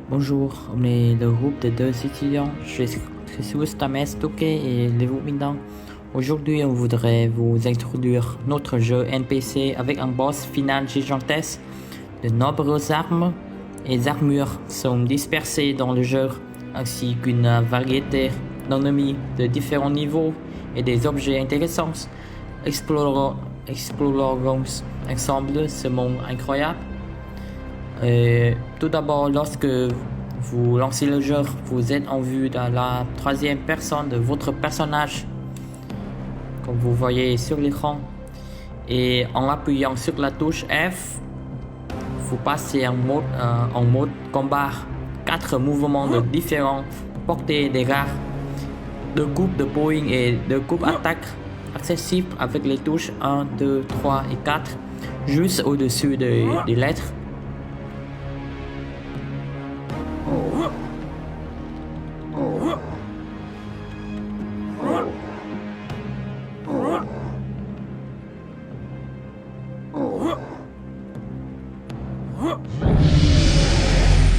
Bonjour, on est le groupe de deux étudiants. Je suis Jesus Tames Touke et Levu Mindang. Aujourd'hui, on voudrait vous introduire notre jeu NPC avec un boss final gigantesque. De nombreuses armes et armures sont dispersées dans le jeu, ainsi qu'une variété d'ennemis de différents niveaux et des objets intéressants. Explorons ensemble ce monde incroyable. Tout d'abord, lorsque vous lancez le jeu, vous êtes en vue de la troisième personne de votre personnage, comme vous voyez sur l'écran. Et en appuyant sur la touche F, vous passez en mode combat. 4 mouvements de différentes portées des rares, 2 coupes de poing et 2 coupes attaque accessibles avec les touches 1, 2, 3 et 4, juste au-dessus des lettres.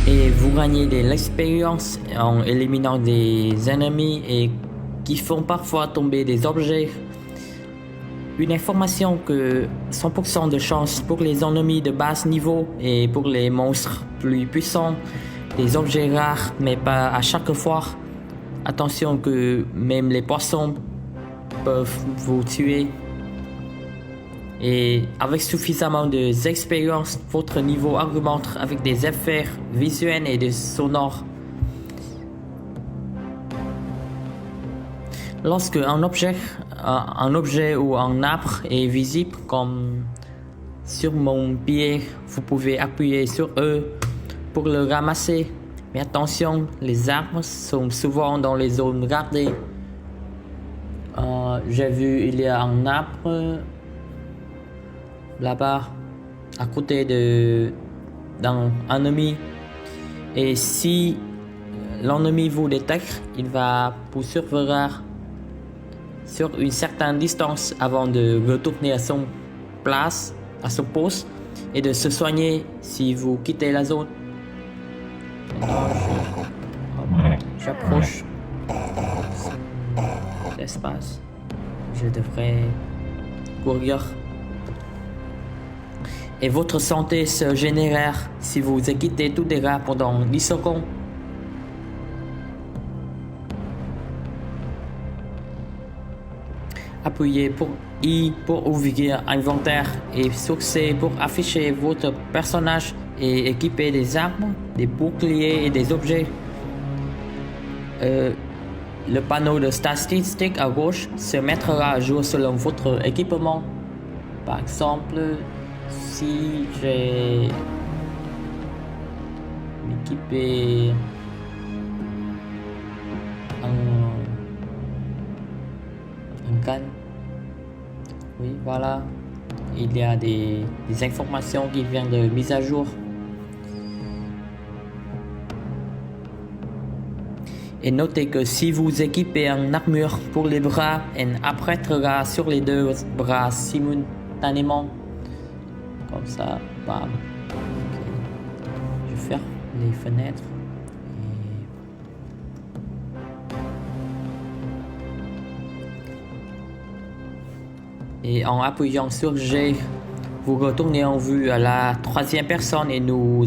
Et vous gagnez de l'expérience en éliminant des ennemis et qui font parfois tomber des objets. Une information que 100% de chance pour les ennemis de bas niveau et pour les monstres plus puissants, des objets rares mais pas à chaque fois. Attention que même les poissons peuvent vous tuer. Et avec suffisamment d'expérience, votre niveau augmente avec des effets visuels et des sonores. Lorsque un objet ou un arbre est visible, comme sur mon pied, vous pouvez appuyer sur eux pour le ramasser. Mais attention, les arbres sont souvent dans les zones gardées. J'ai vu, il y a un arbre là-bas, à côté d'un ennemi. Et si l'ennemi vous détecte, il va vous surveiller sur une certaine distance avant de retourner à son place, à son poste, et de se soigner si vous quittez la zone. J'approche l'espace. Je devrais courir. Et votre santé se génère si vous quittez tout dégât pendant 10 secondes. Appuyez pour I pour ouvrir inventaire et sur C pour afficher votre personnage et équiper des armes, des boucliers et des objets. Le panneau de statistiques à gauche se mettra à jour selon votre équipement. Par exemple, si j'ai équipé un gun, oui voilà, il y a des informations qui viennent de mise à jour. Et notez que si vous équipez une armure pour les bras, elle apparaîtra sur les deux bras simultanément. Comme ça, bam. Okay. Je vais faire les fenêtres. Et en appuyant sur G, vous retournez en vue à la troisième personne et nous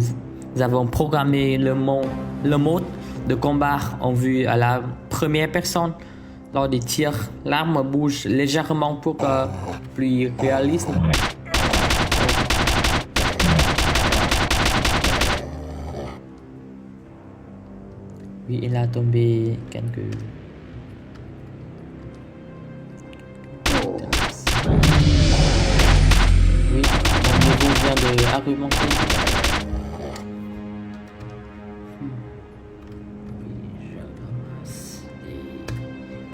avons programmé le mode de combat en vue à la première personne. Lors des tirs, l'arme bouge légèrement pour plus réaliste. Oui, il a tombé quelques... Oui, mon niveau vient de argumenter. Oui, je ramasse des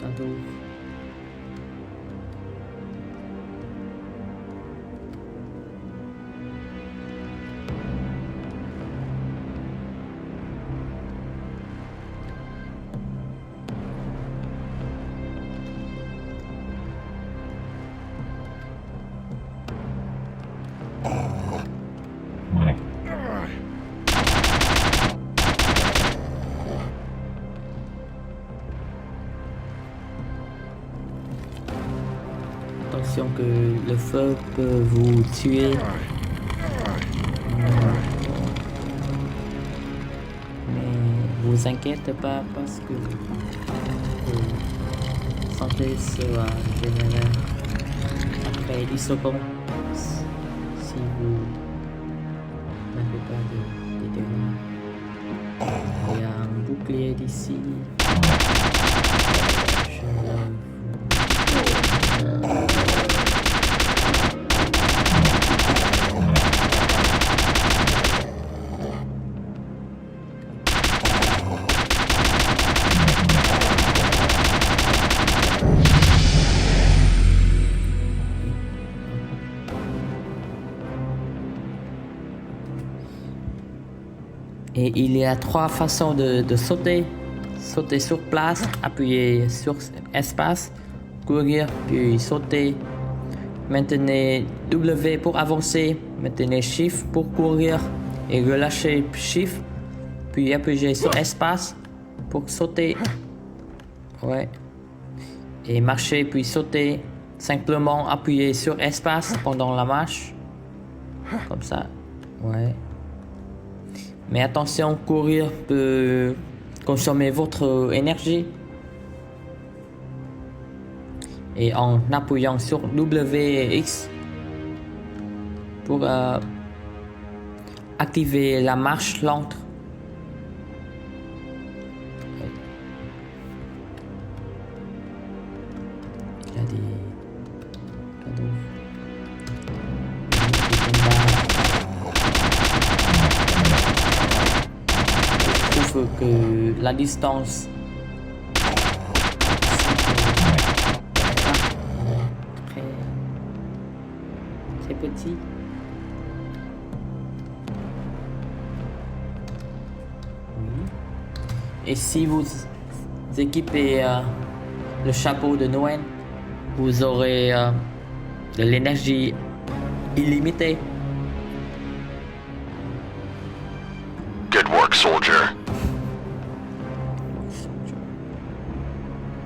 cadeaux. attention que le feu peut vous tuer. Mais vous inquiétez pas parce que votre santé sera générée après 10 secondes si vous n'avez pas de dégâts. Il y a un bouclier d'ici. Et il y a 3 façons de sauter. Sauter sur place, appuyer sur espace, courir, puis sauter. Maintenez W pour avancer, maintenez Shift pour courir et relâchez Shift, puis appuyez sur espace pour sauter. Ouais. Et marcher puis sauter. Simplement appuyer sur espace pendant la marche. Comme ça. Ouais. Mais attention, courir peut consommer votre énergie. Et en appuyant sur W et X pour activer la marche lente. Il y a des cadeaux. Je trouve que la distance très petit. Et si vous équipez le chapeau de Noël, vous aurez de l'énergie illimitée. Good work, soldier.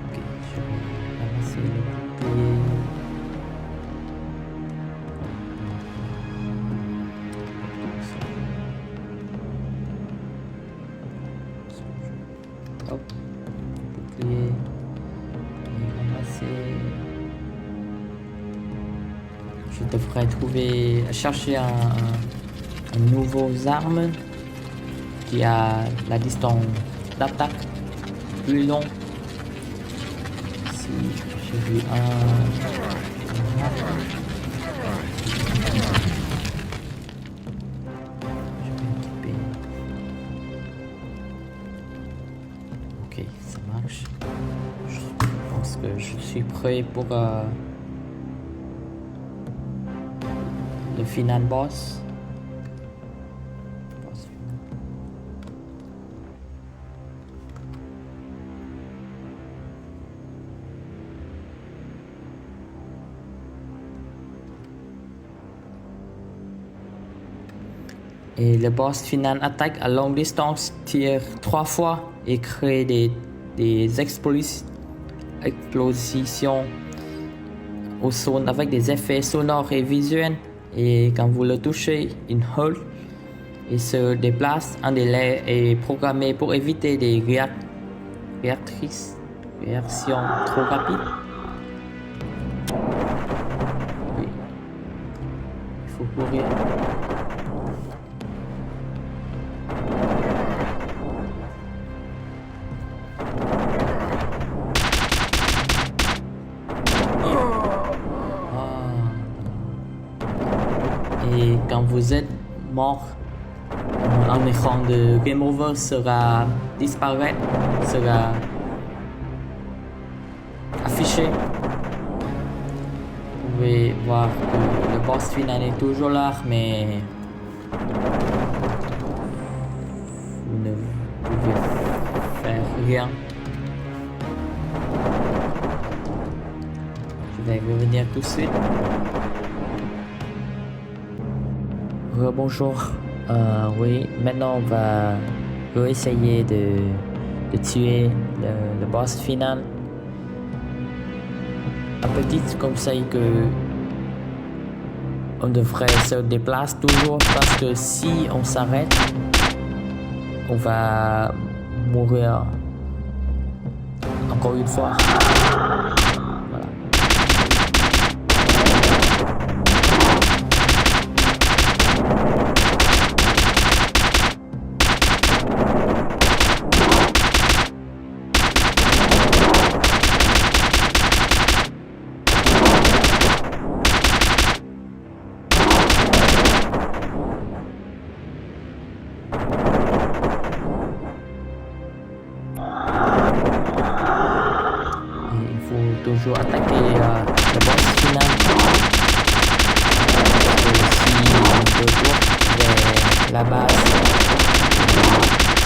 Ok, je vais ramasser le bouclier. Hop, bouclier. Et ramasser. Je devrais chercher un nouveau arme qui a la distance d'attaque plus longue. Si j'ai vu je vais équiper. Ok, ça marche. Je pense que je suis prêt pour le final boss. Et le boss final attaque à longue distance, tire 3 fois et crée des explosions au son avec des effets sonores et visuels. Et quand vous le touchez, il hold et se déplace. Un délai est programmé pour éviter des réactions trop rapides. Oui. Il faut courir. Et quand vous êtes mort, un écran de Game Over sera affiché. Vous pouvez voir que le boss final est toujours là, mais vous ne pouvez faire rien. Je vais revenir tout de suite. Bonjour. Oui, maintenant on va essayer de tuer le boss final. Un petit conseil que on devrait se déplacer toujours parce que si on s'arrête, on va mourir encore une fois. Voilà. Toujours attaquer le boss final. Si on retourne vers la base,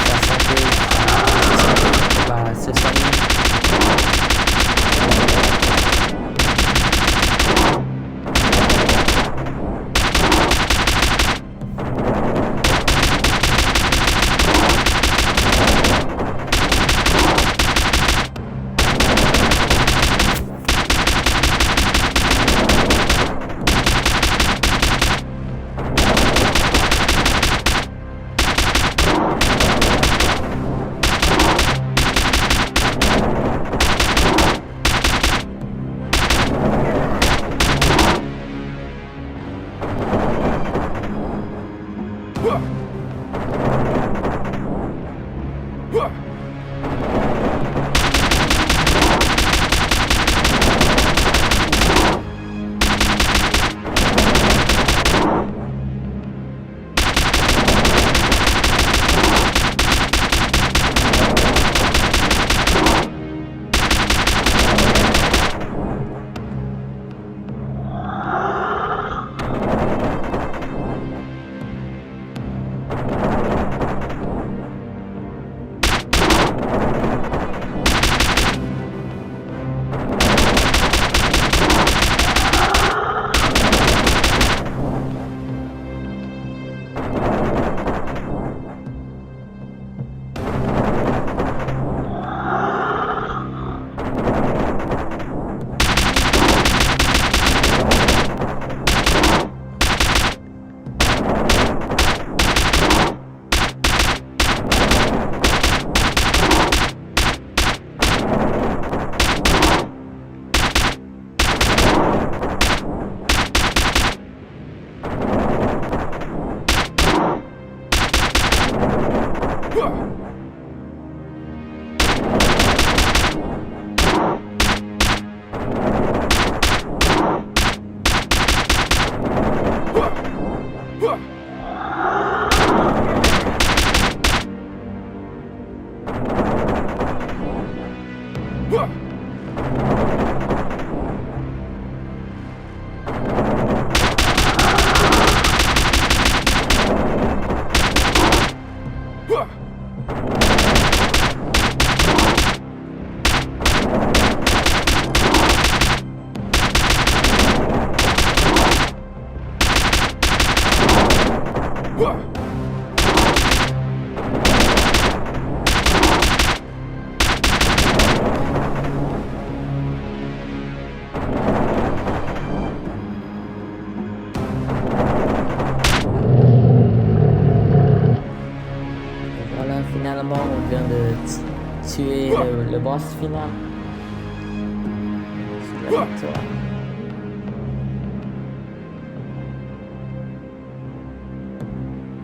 sa santé va se soigner. Finalement, on vient de tuer le boss final. C'est la victoire.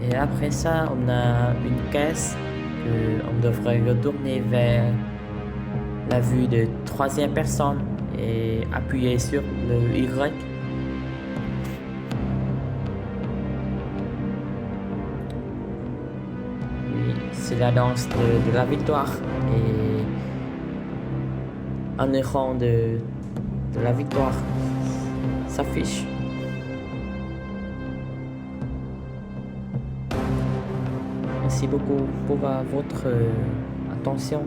Et après ça, on a une caisse que on devrait retourner vers la vue de troisième personne et appuyer sur le Y. C'est la danse de la victoire et un écran de la victoire s'affiche. Merci beaucoup pour votre attention.